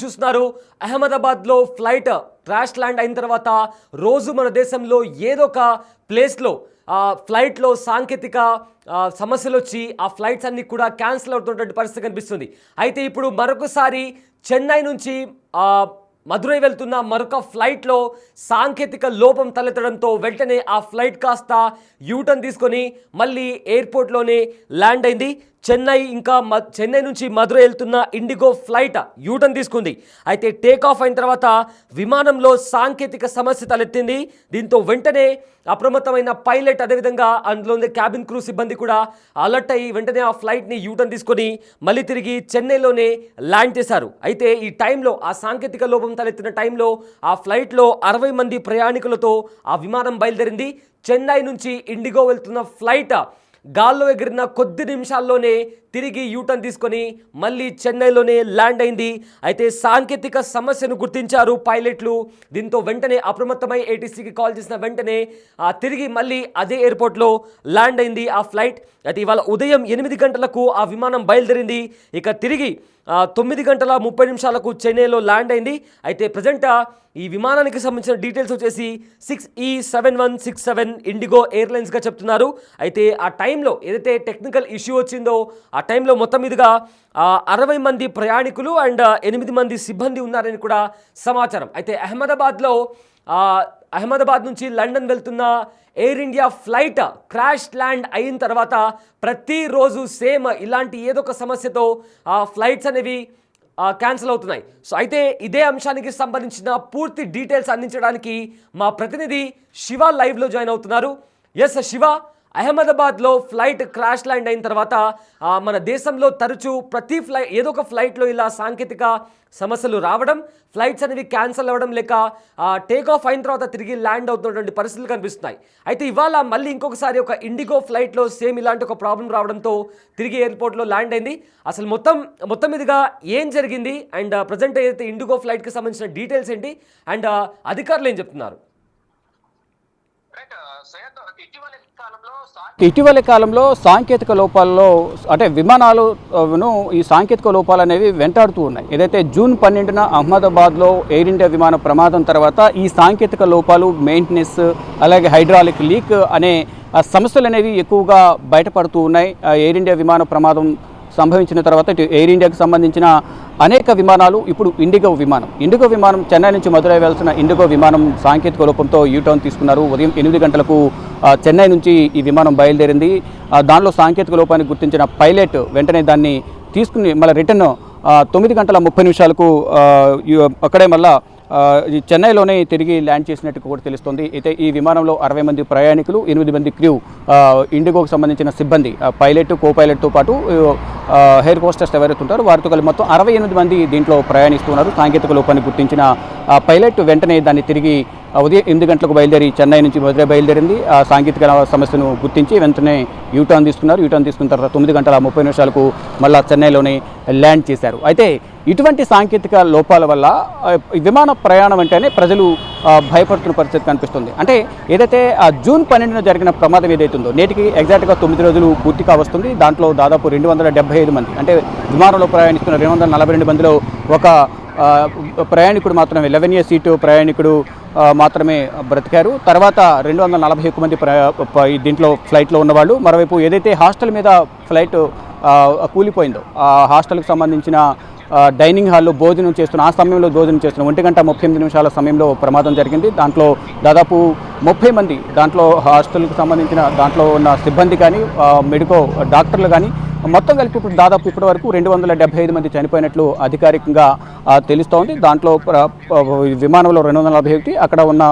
చూస్తున్నారు. అహ్మదాబాద్లో flight crash land అయిన తర్వాత రోజు మన దేశంలో ఏదో ఒక ప్లేస్లో ఫ్లైట్లో సాంకేతిక సమస్యలు వచ్చి ఆ ఫ్లైట్స్ అన్నీ కూడా క్యాన్సిల్ అవుతున్నటువంటి పరిస్థితి కనిపిస్తుంది. అయితే ఇప్పుడు మరొకసారి చెన్నై నుంచి మదురై వెళ్తున్న మరొక ఫ్లైట్లో సాంకేతిక లోపం తలెత్తడంతో వెంటనే ఆ ఫ్లైట్ కాస్త యూటర్న్ తీసుకొని మళ్ళీ ఎయిర్పోర్ట్లోనే ల్యాండ్ అయింది. చెన్నై నుంచి మదురై వెళ్తున్న ఇండిగో ఫ్లైట్ యూటర్న్ తీసుకుంది. అయితే టేక్ ఆఫ్ అయిన తర్వాత విమానంలో సాంకేతిక సమస్య తలెత్తింది. దీంతో వెంటనే అప్రమత్తమైన పైలట్ అదేవిధంగా అందులో క్యాబిన్ క్రూ సిబ్బంది కూడా అలర్ట్ అయ్యి వెంటనే ఆ ఫ్లైట్ని యూటర్న్ తీసుకొని మళ్ళీ తిరిగి చెన్నైలోనే ల్యాండ్ చేశారు. అయితే ఈ టైంలో ఆ సాంకేతిక లోపం తలెత్తిన టైంలో ఆ ఫ్లైట్లో 60 మంది ప్రయాణికులతో ఆ విమానం బయలుదేరింది. చెన్నై నుంచి ఇండిగో వెళ్తున్న ఫ్లైట్ గాల్లో ఎగిరిన కొద్ది నిమిషాల్లోనే తిరిగి యూటర్న్ తీసుకొని మళ్ళీ చెన్నైలోనే ల్యాండ్ అయింది. అయితే సాంకేతిక సమస్యను గుర్తించారు పైలట్లు. దీంతో వెంటనే అప్రమత్తమై ఏటీసీకి కాల్ చేసిన వెంటనే తిరిగి మళ్ళీ అదే ఎయిర్పోర్ట్లో ల్యాండ్ అయింది ఆ ఫ్లైట్. అయితే ఇవాళ ఉదయం 8 గంటలకు ఆ విమానం బయలుదేరింది. ఇక తిరిగి 9 గంటల 30 నిమిషాలకు చెన్నైలో ల్యాండ్ అయింది. అయితే ప్రజెంట్ ఈ విమానానికి సంబంధించిన డీటెయిల్స్ వచ్చేసి 6E7167 ఇండిగో ఎయిర్లైన్స్గా చెప్తున్నారు. అయితే ఆ టైంలో ఏదైతే టెక్నికల్ ఇష్యూ వచ్చిందో ఆ టైంలో మొత్తం మీదుగా 60 మంది ప్రయాణికులు అండ్ 8 మంది సిబ్బంది ఉన్నారని కూడా సమాచారం. అయితే అహ్మదాబాద్ నుంచి లండన్ వెళ్తున్న air India flight crash land అయిన తర్వాత ప్రతిరోజు సేమ్ ఇలాంటి ఏదో ఒక సమస్యతో ఫ్లైట్స్ అనేవి క్యాన్సిల్ అవుతున్నాయి. సో అయితే ఇదే అంశానికి సంబంధించిన పూర్తి డీటెయిల్స్ అందించడానికి మా ప్రతినిధి శివ లైవ్లో జాయిన్ అవుతున్నారు. ఎస్ శివ, అహ్మదాబాద్లో ఫ్లైట్ క్రాష్ ల్యాండ్ అయిన తర్వాత మన దేశంలో తరచూ ప్రతి ఏదో ఒక ఫ్లైట్లో ఇలా సాంకేతిక సమస్యలు రావడం, ఫ్లైట్స్ అనేవి క్యాన్సిల్ అవ్వడం లేక టేక్ ఆఫ్ అయిన తర్వాత తిరిగి ల్యాండ్ అవుతున్నటువంటి పరిస్థితులు కనిపిస్తున్నాయి. అయితే ఇవాళ మళ్ళీ ఇంకొకసారి ఒక ఇండిగో ఫ్లైట్లో సేమ్ ఇలాంటి ఒక ప్రాబ్లం రావడంతో తిరిగి ఎయిర్పోర్ట్లో ల్యాండ్ అయింది. అసలు మొత్తం మీదుగా ఏం జరిగింది అండ్ ప్రజెంట్ ఏదైతే ఇండిగో ఫ్లైట్కి సంబంధించిన డీటెయిల్స్ ఏంటి అండ్ అధికారులు ఏం చెప్తున్నారు? ఇటీవలి కాలంలో సాంకేతిక లోపాల్లో అంటే విమానాలను ఈ సాంకేతిక లోపాలు అనేవి వెంటాడుతూ ఉన్నాయి. ఏదైతే జూన్ 12న అహ్మదాబాద్లో ఎయిర్ ఇండియా విమాన ప్రమాదం తర్వాత ఈ సాంకేతిక లోపాలు, మెయింటెనెన్స్, అలాగే హైడ్రాలిక్ లీక్ అనే సమస్యలు అనేవి ఎక్కువగా బయటపడుతూ ఉన్నాయి. ఎయిర్ ఇండియా విమాన ప్రమాదం సంభవించిన తర్వాత ఎయిర్ ఇండియాకి సంబంధించిన అనేక విమానాలు ఇప్పుడు ఇండిగో విమానం చెన్నై నుంచి మదురై వెళ్తున్న ఇండిగో విమానం సాంకేతిక లోపంతో యూటర్న్ తీసుకున్నారు. ఉదయం 8 గంటలకు చెన్నై నుంచి ఈ విమానం బయలుదేరింది. దానిలో సాంకేతిక లోపాన్ని గుర్తించిన పైలట్ వెంటనే దాన్ని తీసుకుని మళ్ళీ రిటర్న్ 9 గంటల 30 నిమిషాలకు అక్కడే మళ్ళా ఈ చెన్నైలోనే తిరిగి ల్యాండ్ చేసినట్టు కూడా తెలుస్తుంది. అయితే ఈ విమానంలో 60 మంది ప్రయాణికులు, 8 మంది క్రూ, ఇండిగోకు సంబంధించిన సిబ్బంది, పైలట్, కో పైలట్తో పాటు ఎయిర్ హోస్టెస్ ఎవరైతే ఉంటారో వారితో కలిసి మొత్తం 68 మంది దీంట్లో ప్రయాణిస్తున్నారు. సాంకేతిక లోపాన్ని గుర్తించిన పైలట్ వెంటనే దాన్ని తిరిగి ఉదయం 8 గంటలకు బయలుదేరి చెన్నై నుంచి మదురై బయలుదేరింది. ఆ సాంకేతిక సమస్యను గుర్తించి వెంటనే యూటర్న్ తీసుకున్నారు. యూటర్న్ తీసుకున్న తర్వాత 9 గంటల 30 నిమిషాలకు మళ్ళీ చెన్నైలోనే ల్యాండ్ చేశారు. అయితే ఇటువంటి సాంకేతిక లోపాల వల్ల విమాన ప్రయాణం అంటేనే ప్రజలు భయపడుతున్న పరిస్థితి కనిపిస్తుంది. అంటే ఏదైతే జూన్ 12న జరిగిన ప్రమాదం ఏదైతుందో నేటికి ఎగ్జాక్ట్గా 9 రోజులు పూర్తిగా వస్తుంది. దాంట్లో దాదాపు 275 మంది అంటే విమానంలో ప్రయాణిస్తున్న 242 మందిలో ఒక ప్రయాణికుడు మాత్రమే 11A సీటు ప్రయాణికుడు మాత్రమే బ్రతికారు. తర్వాత 241 మంది దీంట్లో ఫ్లైట్లో ఉన్నవాళ్ళు. మరోవైపు ఏదైతే హాస్టల్ మీద ఫ్లైట్ కూలిపోయిందో ఆ హాస్టల్కి సంబంధించిన డైనింగ్ హాల్లో భోజనం చేస్తున్న 1 గంట 38 నిమిషాల సమయంలో ప్రమాదం జరిగింది. దాంట్లో దాదాపు 30 మంది దాంట్లో హాస్టల్కి సంబంధించిన దాంట్లో ఉన్న సిబ్బంది కానీ, మెడికో డాక్టర్లు కానీ మొత్తం కలిపి ఇప్పుడు దాదాపు ఇప్పటి వరకు 275 మంది చనిపోయినట్లు అధికారికంగా తెలుస్తోంది. దాంట్లో విమానంలో 241, అక్కడ ఉన్న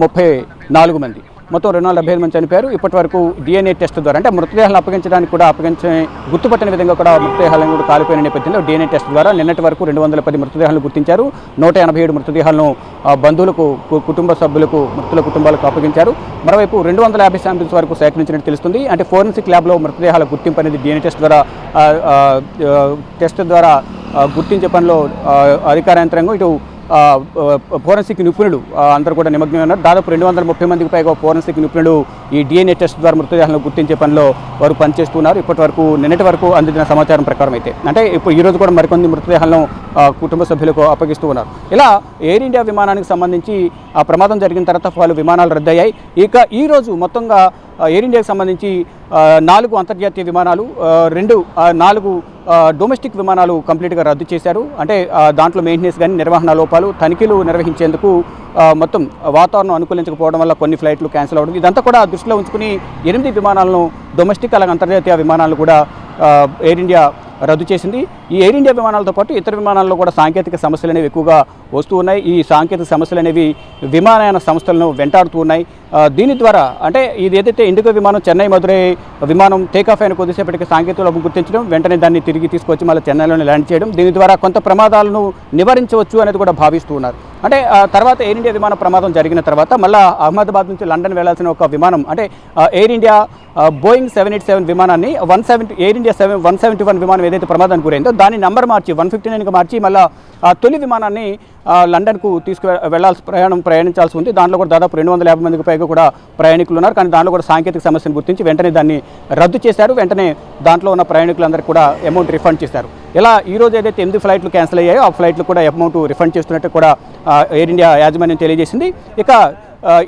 34 మంది, మొత్తం 275 మంది చనిపోయారు. ఇప్పటి వరకు DNA టెస్ట్ ద్వారా అంటే మృతదేహాలను అప్పగించడానికి కూడా గుర్తుపట్టిన విధంగా కూడా మృతదేహాలను కూడా కాలిపోయిన నేపథ్యంలో DNA టెస్ట్ ద్వారా నిన్నటి వరకు 210 మృతదేహాలను గుర్తించారు. 187 మృతదేహాలను బంధువులకు, కుటుంబ సభ్యులకు, మృతుల కుటుంబాలకు అప్పగించారు. మరోవైపు 250 శాంపిల్స్ వరకు సేకరించినట్టు తెలుస్తుంది. అంటే ఫోరెన్సిక్ ల్యాబ్లో మృతదేహాల గుర్తింపు అనేది DNA టెస్ట్ ద్వారా గుర్తించే పనిలో అధికార యంత్రాంగం ఇటు ఫోరెన్సిక్ నిపుణులు అందరూ కూడా నిమగ్నమై ఉన్నారు. దాదాపు 230 మందికి పైగా ఫోరెన్సిక్ నిపుణులు ఈ DNA టెస్ట్ ద్వారా మృతదేహాలను గుర్తించే పనిలో వారు పనిచేస్తున్నారు. ఇప్పటి వరకు నిన్నటి వరకు అందిన సమాచారం ప్రకారం అయితే అంటే ఇప్పుడు ఈరోజు కూడా మరికొన్ని మృతదేహాలను కుటుంబ సభ్యులకు అప్పగిస్తూ ఉన్నారు. ఇలా ఎయిర్ ఇండియా విమానానికి సంబంధించి ఆ ప్రమాదం జరిగిన తర్వాత పలు విమానాలు రద్దయ్యాయి. ఇక ఈరోజు మొత్తంగా ఎయిర్ ఇండియాకి సంబంధించి 4 అంతర్జాతీయ విమానాలు 4 డొమెస్టిక్ విమానాలు కంప్లీట్గా రద్దు చేశారు. అంటే దాంట్లో మెయింటెనెన్స్ కానీ నిర్వహణ లోపాలు తనిఖీలు నిర్వహించేందుకు మొత్తం వాతావరణం అనుకూలించకపోవడం వల్ల కొన్ని ఫ్లైట్లు క్యాన్సిల్ అవ్వడం ఇదంతా కూడా దృష్టిలో ఉంచుకుని 8 విమానాలను డొమెస్టిక్ అలాగే అంతర్జాతీయ విమానాలు కూడా ఎయిర్ ఇండియా రద్దు చేసింది. ఈ ఎయిర్ ఇండియా విమానాలతో పాటు ఇతర విమానాల్లో కూడా సాంకేతిక సమస్యలు అనేవి ఎక్కువగా వస్తూ ఉన్నాయి. ఈ సాంకేతిక సమస్యలు అనేవి విమానయాన సంస్థలను వెంటాడుతూ ఉన్నాయి. దీని ద్వారా అంటే ఇది ఏదైతే ఇండిగో విమానం చెన్నై మధురై విమానం టేకాఫ్ అయిన కొద్దిసేపటికి సాంకేతిక లోపం గుర్తించడం వెంటనే దాన్ని తిరిగి తీసుకొచ్చి మళ్ళీ చెన్నైలోనే ల్యాండ్ చేయడం దీని ద్వారా కొంత ప్రమాదాలను నివారించవచ్చు అనేది కూడా భావిస్తూ ఉన్నారు. అంటే తర్వాత ఎయిర్ ఇండియా విమాన ప్రమాదం జరిగిన తర్వాత మళ్ళీ అహ్మదాబాద్ నుంచి లండన్ వెళ్లాల్సిన ఒక విమానం అంటే ఎయిర్ ఇండియా బోయింగ్ 787 విమానాన్ని ఎయిర్ ఇండియా 171 విమానం ఏదైతే ప్రమాదానికి గురైందో దాని నంబర్ మార్చి 159గా మార్చి మళ్ళీ తొలి విమానాన్ని లండన్కు ప్రయాణించాల్సి ఉంది. దాంట్లో కూడా దాదాపు 250 మందికి పైగా కూడా ప్రయాణికులు ఉన్నారు. కానీ దాంట్లో కూడా సాంకేతిక సమస్యను గుర్తించి వెంటనే దాన్ని రద్దు చేశారు. వెంటనే దాంట్లో ఉన్న ప్రయాణికులందరికీ కూడా అమౌంట్ రిఫండ్ చేశారు. ఇలా ఈరోజు ఏదైతే 8 ఫ్లైట్లు క్యాన్సిల్ అయ్యాయో ఆ ఫ్లైట్లు కూడా అమౌంట్ రిఫండ్ చేస్తున్నట్టు కూడా ఎయిర్ ఇండియా యాజమాన్యం తెలియజేసింది. ఇక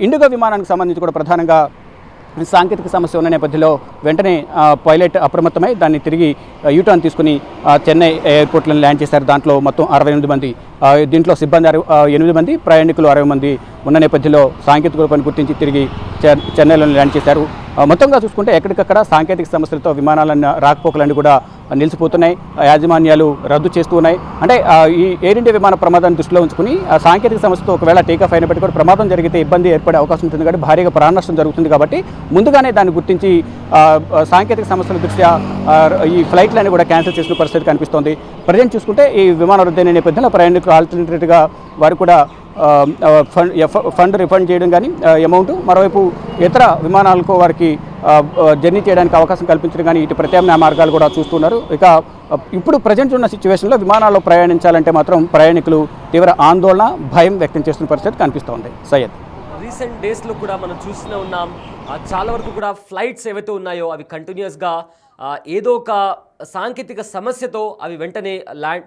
ఇండిగో విమానానికి సంబంధించి కూడా ప్రధానంగా సాంకేతిక సమస్య ఉన్న నేపథ్యంలో వెంటనే పైలట్ అప్రమత్తమై దాన్ని తిరిగి యూటర్న్ తీసుకుని చెన్నై ఎయిర్పోర్ట్లో ల్యాండ్ చేశారు. దాంట్లో మొత్తం 68 మంది దీంట్లో సిబ్బంది 8 మంది ప్రయాణికులు 60 మంది ఉన్న నేపథ్యంలో సాంకేతిక లోపాన్ని గుర్తించి తిరిగి చెన్నైలో ల్యాండ్ చేశారు. మొత్తంగా చూసుకుంటే ఎక్కడికక్కడ సాంకేతిక సమస్యలతో విమానాలన్నీ రాకపోకలన్నీ కూడా నిలిచిపోతున్నాయి. యాజమాన్యాలు రద్దు చేస్తూ ఉన్నాయి. అంటే ఈ ఎయిర్ ఇండియా విమాన ప్రమాదాన్ని దృష్టిలో ఉంచుకుని సాంకేతిక సమస్యతో ఒకవేళ టేకాఫ్ అయినప్పటికీ కూడా ప్రమాదం జరిగితే ఇబ్బంది ఏర్పడే అవకాశం ఉంటుంది కాబట్టి భారీగా ప్రాణ నష్టం జరుగుతుంది కాబట్టి ముందుగానే దాన్ని గుర్తించి సాంకేతిక సమస్యల దృష్ట్యా ఈ ఫ్లైట్లన్నీ కూడా క్యాన్సిల్ చేసిన పరిస్థితి కనిపిస్తోంది. ప్రజెంట్ చూసుకుంటే ఈ విమానం రద్దయిన నేపథ్యంలో ప్రయాణికులు ఆల్టర్నేటివ్గా వారు కూడా ఫండ్ రిఫండ్ చేయడం కానీ అమౌంట్ మరోవైపు ఇతర విమానాలకు వారికి జర్నీ చేయడానికి అవకాశం కల్పించడం కానీ ఇటు ప్రత్యామ్నాయ మార్గాలు కూడా చూస్తున్నారు. ఇక ఇప్పుడు ప్రజెంట్ ఉన్న సిచ్యువేషన్లో విమానాల్లో ప్రయాణించాలంటే మాత్రం ప్రయాణికులు తీవ్ర ఆందోళన భయం వ్యక్తం చేస్తున్న పరిస్థితి కనిపిస్తోంది. సయ్యద్, రీసెంట్ డేస్లో కూడా మనం చూస్తూనే ఉన్నాం చాలా వరకు కూడా ఫ్లైట్స్ ఏవైతే ఉన్నాయో అవి కంటిన్యూస్గా ఏదో ఒక సాంకేతిక సమస్యతో అవి వెంటనే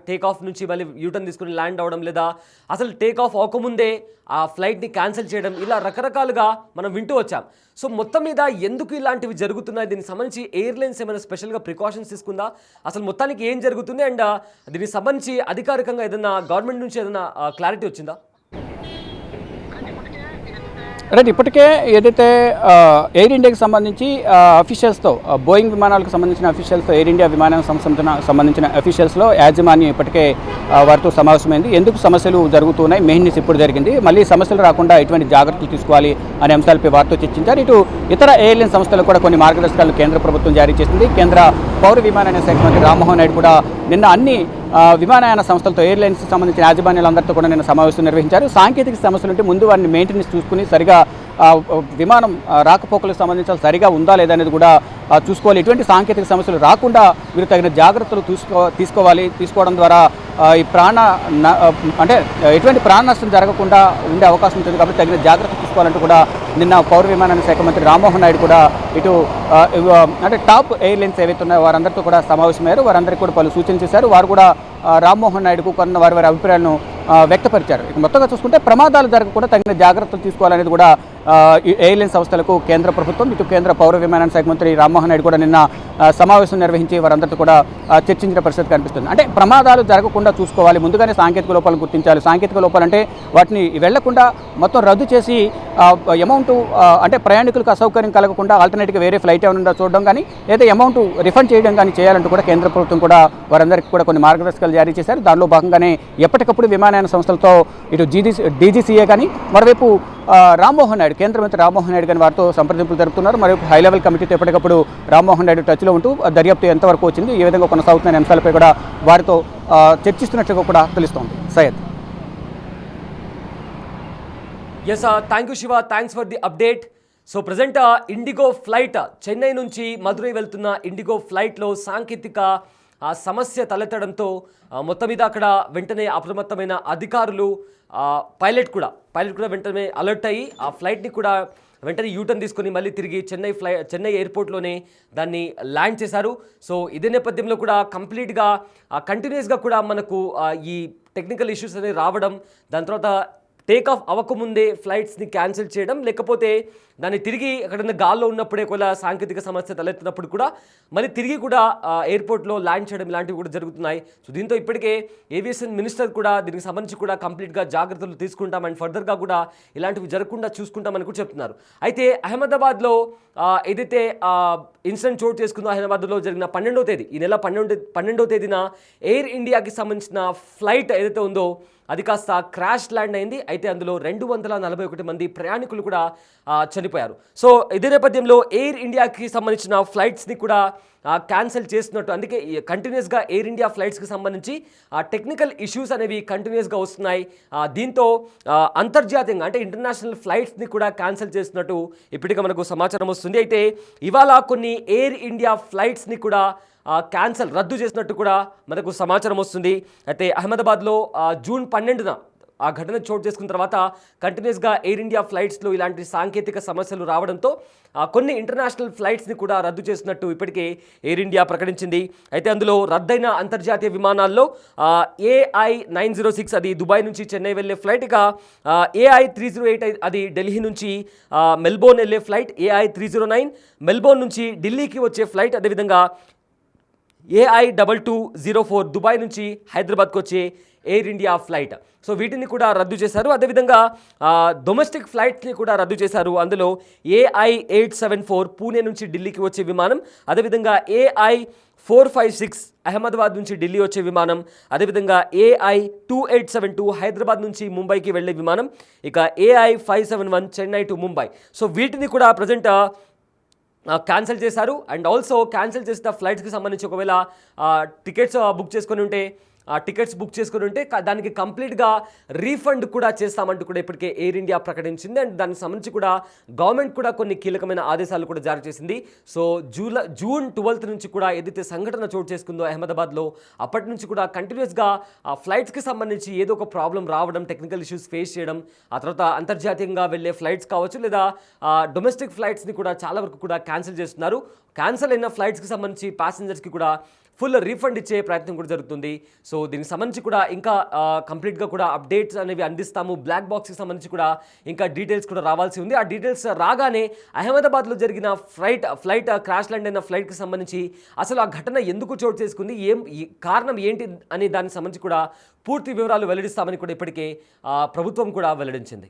టేక్ ఆఫ్ నుంచి మళ్ళీ యూటర్న్ తీసుకుని ల్యాండ్ అవ్వడం లేదా అసలు టేక్ ఆఫ్ అవ్వకముందే ఆ ఫ్లైట్ని క్యాన్సిల్ చేయడం ఇలా రకరకాలుగా మనం వింటూ వచ్చాం. సో మొత్తం మీద ఎందుకు ఇలాంటివి జరుగుతున్నాయి, దీనికి సంబంధించి ఎయిర్లైన్స్ ఏమైనా స్పెషల్గా ప్రికాషన్స్ తీసుకుందా, అసలు మొత్తానికి ఏం జరుగుతుంది అండ్ దీనికి సంబంధించి అధికారికంగా ఏదైనా గవర్నమెంట్ నుంచి ఏదైనా క్లారిటీ వచ్చిందా? రైట్, ఇప్పటికే ఏదైతే ఎయిర్ ఇండియాకి సంబంధించి అఫీషియల్స్తో బోయింగ్ విమానాలకు సంబంధించిన అఫీషియల్స్తో ఎయిర్ ఇండియా విమాన సంస్థకు సంబంధించిన అఫీషియల్స్లో యాజమాన్యం ఇప్పటికే వారితో సమావేశమైంది. ఎందుకు సమస్యలు జరుగుతున్నాయి, మెయిన్నెస్ ఇప్పుడు జరిగింది, మళ్ళీ సమస్యలు రాకుండా ఎటువంటి జాగ్రత్తలు తీసుకోవాలి అనే అంశాలపై వారితో చర్చించారు. ఇటు ఇతర ఎయిర్లైన్ సంస్థలు కూడా కొన్ని మార్గదర్శకాలు కేంద్ర ప్రభుత్వం జారీ చేసింది. కేంద్ర పౌర విమానయాన శాఖ మంత్రి రామ్మోహన్ నాయుడు కూడా నిన్న అన్ని విమానయాన సంస్థలతో ఎయిర్లైన్స్కి సంబంధించిన యాజమాన్యాలందరితో కూడా నిన్న సమావేశం నిర్వహించారు. సాంకేతిక సమస్యలు ఉంటే ముందు వారిని మెయింటెనెన్స్ చూసుకుని సరిగా విమానం రాకపోకలకు సంబంధించి సరిగా ఉందా లేదా అనేది కూడా చూసుకోవాలి. ఎటువంటి సాంకేతిక సమస్యలు రాకుండా వీరు తగిన జాగ్రత్తలు తీసుకోవడం ద్వారా ఈ అంటే ఎటువంటి ప్రాణ నష్టం జరగకుండా ఉండే అవకాశం ఉంటుంది కాబట్టి తగిన జాగ్రత్తలు తీసుకోవాలంటూ కూడా నిన్న పౌర విమానయాన శాఖ మంత్రి రామ్మోహన్ నాయుడు కూడా ఇటు అంటే టాప్ ఎయిర్లైన్స్ ఏవైతే ఉన్నాయో వారందరితో కూడా సమావేశమయ్యారు. వారందరికీ కూడా పలు సూచనలు చేశారు. వారు కూడా రామ్మోహన్ నాయుడుకు కొన్ని వారి అభిప్రాయాలను వ్యక్తపరిచారు. ఇక మొత్తంగా చూసుకుంటే ప్రమాదాలు జరగకుండా తగిన జాగ్రత్తలు తీసుకోవాలనేది కూడా ఎయిర్లైన్ సంస్థలకు కేంద్ర ప్రభుత్వం ఇటు కేంద్ర పౌర విమానయాన శాఖ మంత్రి రామ్మోహన్ నాయుడు కూడా నిన్న సమావేశం నిర్వహించి వారందరితో కూడా చర్చించిన పరిస్థితి కనిపిస్తుంది. అంటే ప్రమాదాలు జరగకుండా చూసుకోవాలి, ముందుగానే సాంకేతిక లోపాలను గుర్తించాలి. సాంకేతిక లోపాలంటే వాటిని వెళ్లకుండా మొత్తం రద్దు చేసి అమౌంట్ అంటే ప్రయాణికులకు అసౌకర్యం కలగకుండా ఆల్టర్నేట్గా వేరే ఫ్లైట్ ఏమైనా చూడడం కానీ లేదా అమౌంట్ రిఫండ్ చేయడం కానీ చేయాలంటూ కూడా కేంద్ర ప్రభుత్వం కూడా వారందరికీ కూడా కొన్ని మార్గదర్శకాలు జారీ చేశారు. దానిలో భాగంగానే ఎప్పటికప్పుడు విమానయాన సంస్థలతో ఇటు డీజీసీఏ కానీ మరోవైపు రామ్మోహన్ నాయుడు కేంద్ర మంత్రి రామ్మోహన్ నాయుడు కానీ వారితో సంప్రదింపులు జరుపుతున్నారు. మరియు హై లెవెల్ కమిటీతో ఎప్పటికప్పుడు రామ్మోహన్ నాయుడు టచ్లో ఉంటూ దర్యాప్తు ఎంతవరకు వచ్చింది, ఏ విధంగా కొనసాగుతున్న అంశాలపై కూడా వారితో చర్చిస్తున్నట్లుగా కూడా తెలుస్తోంది. Syed, yes, thank you Shiva, thanks for the update. So present IndiGo flight Chennai నుంచి మధురై వెళ్తున్న ఇండిగో ఫ్లైట్లో సాంకేతిక ఆ సమస్య తలెత్తడంతో మొత్తం మీద అక్కడ వెంటనే అప్రమత్తమైన అధికారులు, పైలట్ కూడా వెంటనే అలర్ట్ అయ్యి ఆ ఫ్లైట్ని కూడా వెంటనే యూటర్న్ తీసుకొని మళ్ళీ తిరిగి చెన్నై ఎయిర్పోర్ట్లోనే దాన్ని ల్యాండ్ చేశారు. సో ఇదే నేపథ్యంలో కూడా కంప్లీట్గా కంటిన్యూస్గా కూడా మనకు ఈ టెక్నికల్ ఇష్యూస్ అనేవి రావడం, దాని తర్వాత టేక్ ఆఫ్ అవ్వకముందే ఫ్లైట్స్ని క్యాన్సిల్ చేయడం, లేకపోతే దాన్ని తిరిగి ఎక్కడైనా గాల్లో ఉన్నప్పుడే ఒకవేళ సాంకేతిక సమస్య తలెత్తినప్పుడు కూడా మళ్ళీ తిరిగి కూడా ఎయిర్పోర్ట్లో ల్యాండ్ చేయడం ఇలాంటివి కూడా జరుగుతున్నాయి. సో దీంతో ఇప్పటికే ఏవియేషన్ మినిస్టర్ కూడా దీనికి సంబంధించి కూడా కంప్లీట్గా జాగ్రత్తలు తీసుకుంటాం అండ్ ఫర్దర్గా కూడా ఇలాంటివి జరగకుండా చూసుకుంటామని కూడా చెప్తున్నారు. అయితే అహ్మదాబాద్లో ఏదైతే ఇన్సిడెంట్ చోటు చేసుకుందో, అహ్మదాబాద్లో జరిగిన 12వ తేదీ, ఈ నెల 12వ తేదీన ఎయిర్ ఇండియాకి సంబంధించిన ఫ్లైట్ ఏదైతే ఉందో అది కాస్త క్రాష్ ల్యాండ్ అయింది. అయితే అందులో 241 మంది ప్రయాణికులు కూడా చనిపోయారు. సో ఇదే నేపథ్యంలో ఎయిర్ ఇండియాకి సంబంధించిన ఫ్లైట్స్ని కూడా క్యాన్సిల్ చేస్తున్నట్టు, అందుకే కంటిన్యూస్గా ఎయిర్ ఇండియా ఫ్లైట్స్కి సంబంధించి టెక్నికల్ ఇష్యూస్ అనేవి కంటిన్యూస్గా వస్తున్నాయి. దీంతో అంతర్జాతీయంగా అంటే ఇంటర్నేషనల్ ఫ్లైట్స్ని కూడా క్యాన్సిల్ చేస్తున్నట్టు ఇప్పటికే మనకు సమాచారం వస్తుంది. అయితే ఇవాళ కొన్ని ఎయిర్ ఇండియా ఫ్లైట్స్ని కూడా రద్దు చేసినట్టు కూడా మనకు సమాచారం వస్తుంది. అయితే అహ్మదాబాద్లో జూన్ 12న ఆ ఘటన చోటు చేసుకున్న తర్వాత కంటిన్యూస్గా ఎయిర్ ఇండియా ఫ్లైట్స్లో ఇలాంటి సాంకేతిక సమస్యలు రావడంతో కొన్ని ఇంటర్నేషనల్ ఫ్లైట్స్ని కూడా రద్దు చేసినట్టు ఇప్పటికే ఎయిర్ ఇండియా ప్రకటించింది. అయితే అందులో రద్దయిన అంతర్జాతీయ విమానాల్లో AI 906 అది దుబాయ్ నుంచి చెన్నై వెళ్ళే ఫ్లైట్, ఇక AI 308 అది ఢిల్లీ నుంచి మెల్బోర్న్ వెళ్ళే ఫ్లైట్, AI 309 మెల్బోర్న్ నుంచి ఢిల్లీకి వచ్చే ఫ్లైట్, అదేవిధంగా AI 2204 దుబాయ్ నుంచి హైదరాబాద్కి వచ్చే ఎయిర్ ఇండియా ఫ్లైట్. సో వీటిని కూడా రద్దు చేశారు. అదేవిధంగా డొమెస్టిక్ ఫ్లైట్స్ని కూడా రద్దు చేశారు. అందులో AI 874 పూణే నుంచి ఢిల్లీకి వచ్చే విమానం, అదేవిధంగా AI 456 అహ్మదాబాద్ నుంచి ఢిల్లీ వచ్చే విమానం, అదేవిధంగా AI 2872 హైదరాబాద్ నుంచి ముంబైకి వెళ్ళే విమానం, ఇక AI 571 Chennai to Mumbai. So వీటిని కూడా ప్రజెంట్ క్యాన్సిల్ చేశారు. అండ్ ఆల్సో క్యాన్సిల్ చేసిన ఫ్లైట్స్కి సంబంధించి ఒకవేళ టికెట్స్ బుక్ చేసుకొని ఉంటే దానికి కంప్లీట్గా రీఫండ్ కూడా చేస్తామంటూ కూడా ఇప్పటికే ఎయిర్ ఇండియా ప్రకటించింది. అండ్ దానికి సంబంధించి కూడా గవర్నమెంట్ కూడా కొన్ని కీలకమైన ఆదేశాలు కూడా జారీ చేసింది. సో జూన్ 12 నుంచి కూడా ఏదైతే సంఘటన చోటు చేసుకుందో అహ్మదాబాద్లో, అప్పటి నుంచి కూడా కంటిన్యూస్గా ఫ్లైట్స్కి సంబంధించి ఏదో ఒక ప్రాబ్లం రావడం, టెక్నికల్ ఇష్యూస్ ఫేస్ చేయడం, ఆ తర్వాత అంతర్జాతీయంగా వెళ్ళే ఫ్లైట్స్ కావచ్చు లేదా డొమెస్టిక్ ఫ్లైట్స్ని కూడా చాలా వరకు కూడా క్యాన్సిల్ చేస్తున్నారు. క్యాన్సిల్ అయిన ఫ్లైట్స్కి సంబంధించి ప్యాసింజర్స్కి కూడా ఫుల్ రీఫండ్ ఇచ్చే ప్రయత్నం కూడా జరుగుతుంది. సో దీనికి సంబంధించి కూడా ఇంకా కంప్లీట్గా కూడా అప్డేట్స్ అనేవి అందిస్తాము. బ్లాక్ బాక్స్కి సంబంధించి కూడా ఇంకా డీటెయిల్స్ కూడా రావాల్సి ఉంది. ఆ డీటెయిల్స్ రాగానే అహ్మదాబాద్లో జరిగిన ఫ్లైట్ క్రాష్ ల్యాండ్ అయిన ఫ్లైట్కి సంబంధించి అసలు ఆ ఘటన ఎందుకు చోటు చేసుకుంది, కారణం ఏంటి అనే దానికి సంబంధించి కూడా పూర్తి వివరాలు వెల్లడిస్తామని కూడా ఇప్పటికే ప్రభుత్వం కూడా వెల్లడించింది.